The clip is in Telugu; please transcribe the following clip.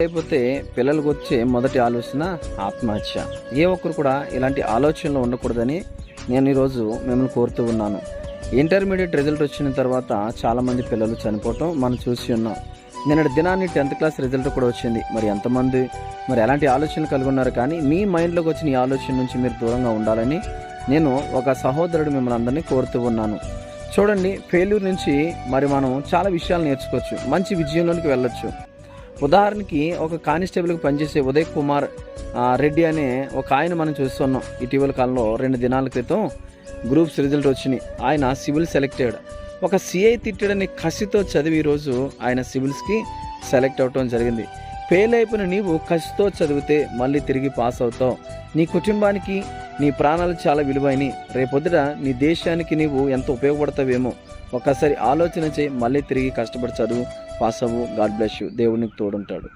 అయిపోతే పిల్లలకు వచ్చే మొదటి ఆలోచన ఆత్మహత్య. ఏ ఒక్కరు కూడా ఇలాంటి ఆలోచనలు ఉండకూడదని నేను ఈరోజు మిమ్మల్ని కోరుతూ ఉన్నాను. ఇంటర్మీడియట్ రిజల్ట్ వచ్చిన తర్వాత చాలామంది పిల్లలు చనిపోవటం మనం చూసి ఉన్నాం. నిన్నటి దినాన్ని 10th క్లాస్ రిజల్ట్ కూడా వచ్చింది. మరి ఎంతమంది ఎలాంటి ఆలోచనలు కలిగి ఉన్నారు? కానీ మీ మైండ్లోకి వచ్చిన ఈ ఆలోచన నుంచి మీరు దూరంగా ఉండాలని నేను ఒక సహోదరుడు మిమ్మల్ని అందరినీ కోరుతూ ఉన్నాను. చూడండి, ఫెయిల్యూర్ నుంచి మనం చాలా విషయాలు నేర్చుకోవచ్చు, మంచి విజయంలోనికి వెళ్ళొచ్చు. ఉదాహరణకి ఒక కానిస్టేబుల్కి పనిచేసే ఉదయ్ కుమార్ రెడ్డి అనే ఒక ఆయన మనం చూస్తున్నాం. ఇటీవల కాలంలో 2 దినాల క్రితం గ్రూప్స్ రిజల్ట్ వచ్చినాయి. ఆయన సివిల్ సెలెక్టెడ్. ఒక సిఐ తిట్టడని కసితో చదివి ఈరోజు ఆయన సివిల్స్కి సెలెక్ట్ అవటం జరిగింది. ఫెయిల్ అయిపోయిన నీవు కసితో చదివితే మళ్ళీ తిరిగి పాస్ అవుతావు. నీ కుటుంబానికి నీ ప్రాణాలు చాలా విలువైనవి. రేపొద్దుట నీ దేశానికి నీవు ఎంత ఉపయోగపడతావేమో ఒక్కసారి ఆలోచన చేయి. మళ్ళీ తిరిగి కష్టపడి చదువు, పాస్ అవ్వు. God bless you. దేవునికి తోడుంటాడు.